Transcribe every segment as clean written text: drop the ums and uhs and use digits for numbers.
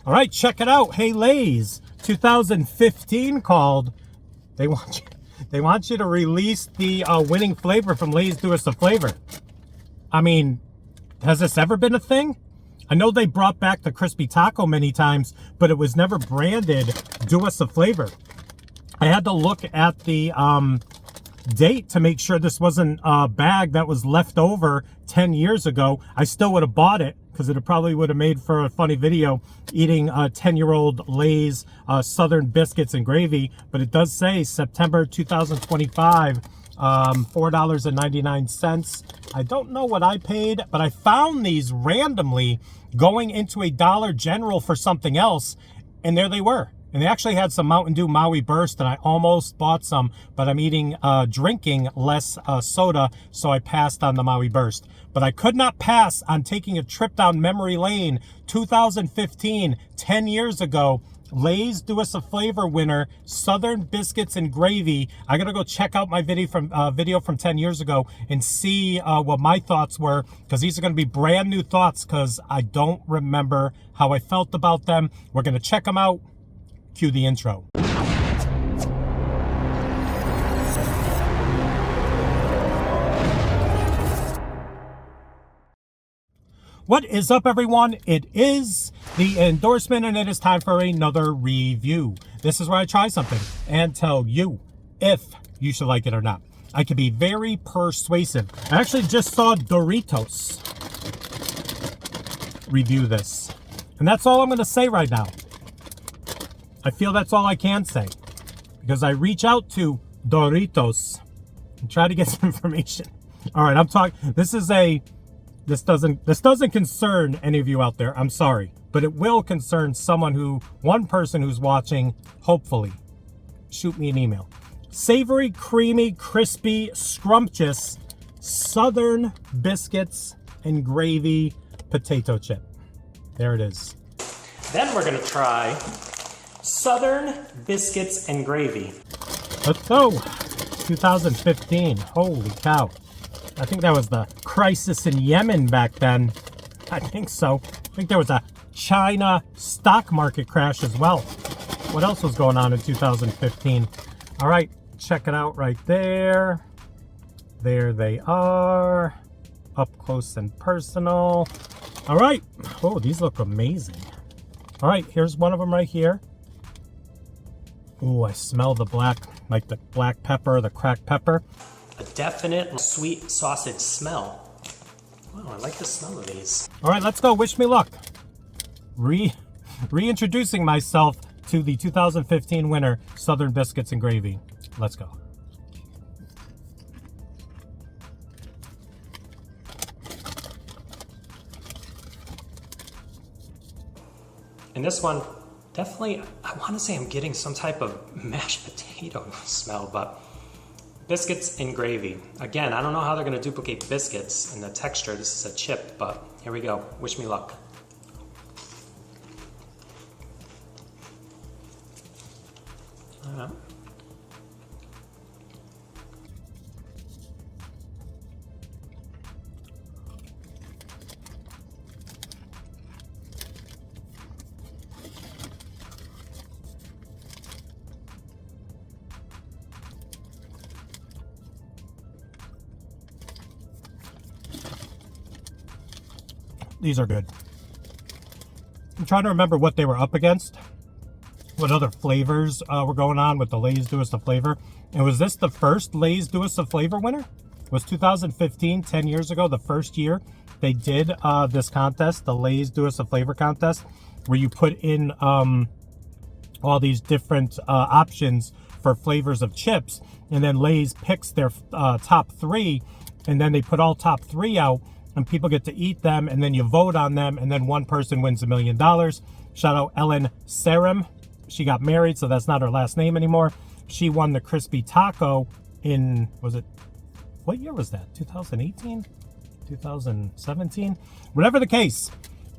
All right, check it out. Hey, Lay's 2015 called. They want you to release the winning flavor from Lay's Do Us a Flavor. I mean, has this ever been a thing? I know they brought back the crispy taco many times, but it was never branded Do Us a Flavor. I had to look at the date to make sure this wasn't a bag that was left over 10 years ago. I still would have bought it because it probably would have made for a funny video eating 10-year-old Lay's Southern Biscuits and Gravy. But it does say September 2025, $4.99. I don't know what I paid, but I found these randomly going into a Dollar General for something else, and there they were. And they actually had some Mountain Dew Maui Burst, and I almost bought some, but I'm drinking less soda, so I passed on the Maui Burst. But I could not pass on taking a trip down memory lane. 2015, 10 years ago, Lay's Do Us a Flavor winner, Southern Biscuits and Gravy. I gotta go check out my video from 10 years ago and see what my thoughts were, because these are gonna be brand new thoughts, because I don't remember how I felt about them. We're gonna check them out. Cue the intro. What is up, everyone? It is the endorsement, and it is time for another review. This is where I try something and tell you if you should like it or not. I can be very persuasive. I actually just saw Doritos review this, and that's all I'm going to say right now. I feel that's all I can say, because I reach out to Doritos and try to get some information. All right, I'm talking. This doesn't concern any of you out there. I'm sorry, but it will concern one person who's watching. Hopefully, shoot me an email. Savory, creamy, crispy, scrumptious Southern Biscuits and Gravy Potato Chip. There it is. Then we're gonna try Southern Biscuits and Gravy. Let's go. 2015. Holy cow. I think that was the crisis in Yemen back then. I think so. I think there was a China stock market crash as well. What else was going on in 2015? All right, check it out right there. There they are. Up close and personal. All right. Oh, these look amazing. All right, here's one of them right here. Ooh, I smell the black pepper, the cracked pepper. A definite sweet sausage smell. Wow, I like the smell of these. All right, let's go. Wish me luck. Reintroducing myself to the 2015 winner, Southern Biscuits and Gravy. Let's go. And this one, definitely, I want to say I'm getting some type of mashed potato smell, but biscuits and gravy. Again, I don't know how they're going to duplicate biscuits in the texture. This is a chip, but here we go. Wish me luck. These are good. I'm trying to remember what they were up against. What other flavors were going on with the Lay's Do Us a Flavor. And was this the first Lay's Do Us a Flavor winner? Was 2015, 10 years ago, the first year they did this contest, the Lay's Do Us a Flavor contest, where you put in all these different options for flavors of chips. And then Lay's picks their top three, and then they put all top three out, and people get to eat them, and then you vote on them, and then one person wins $1 million. Shout out Ellen Sarum. She got married, so that's not her last name anymore. She won the crispy taco in, what year was that? 2018? 2017? Whatever the case,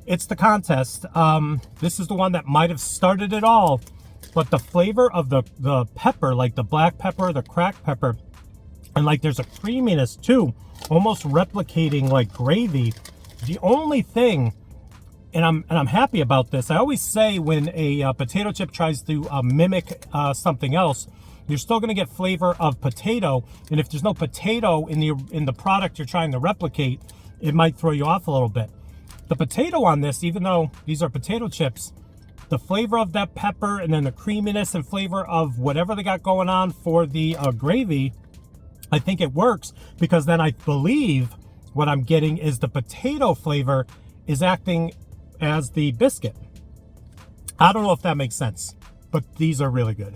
it's the contest. This is the one that might have started it all, but the flavor of the pepper, like the black pepper, the cracked pepper, and like there's a creaminess too, almost replicating like gravy. The only thing and I'm happy about this. I always say when a potato chip tries to mimic something else, you're still going to get flavor of potato, and if there's no potato in the product you're trying to replicate, it might throw you off a little bit. The potato on this, even though these are potato chips, the flavor of that pepper and then the creaminess and flavor of whatever they got going on for the gravy, I think it works, because then I believe what I'm getting is the potato flavor is acting as the biscuit. I don't know if that makes sense, but these are really good.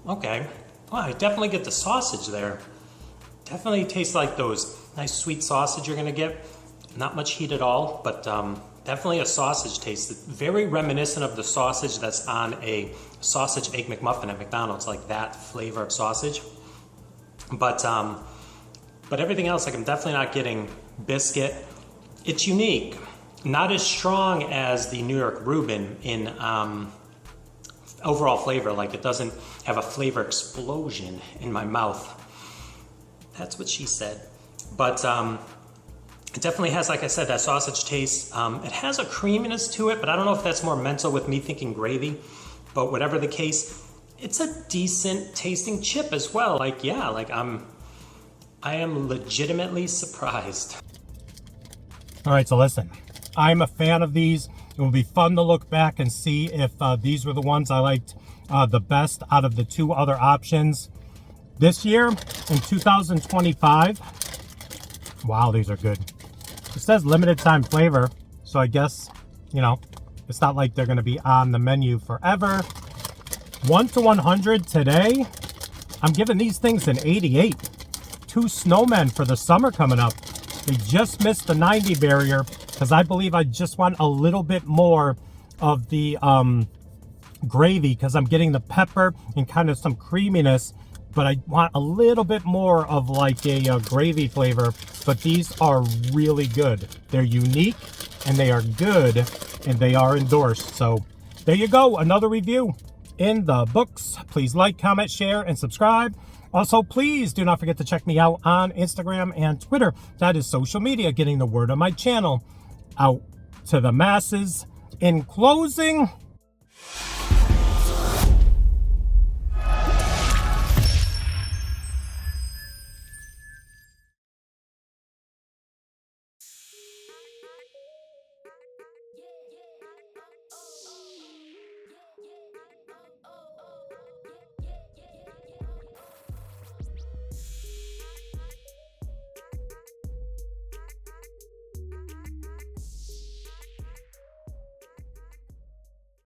Okay. Well, I definitely get the sausage there. Definitely tastes like those nice sweet sausage you're gonna get. Not much heat at all, but definitely a sausage taste. Very reminiscent of the sausage that's on a sausage egg McMuffin at McDonald's, like that flavor of sausage. But everything else, like I'm definitely not getting biscuit. It's unique. Not as strong as the New York Reuben in overall flavor. Like it doesn't have a flavor explosion in my mouth. That's what she said. But it definitely has, like I said, that sausage taste. It has a creaminess to it, but I don't know if that's more mental with me thinking gravy. But whatever the case, it's a decent tasting chip as well. Like, yeah, like I am legitimately surprised. All right, so listen, I'm a fan of these. It will be fun to look back and see if these were the ones I liked the best out of the two other options. This year, in 2025, wow, these are good. It says limited time flavor, so I guess, you know, it's not like they're gonna be on the menu forever. 1 to 100 today, I'm giving these things an 88. 2 snowmen for the summer coming up. They just missed the 90 barrier, because I believe I just want a little bit more of the gravy, because I'm getting the pepper and kind of some creaminess, but I want a little bit more of like a gravy flavor. But these are really good. They're unique and they are good and they are endorsed. So there you go, another review in the books. Please like, comment, share, and subscribe. Also, please do not forget to check me out on Instagram and Twitter. That is social media, getting the word of my channel out to the masses. In closing,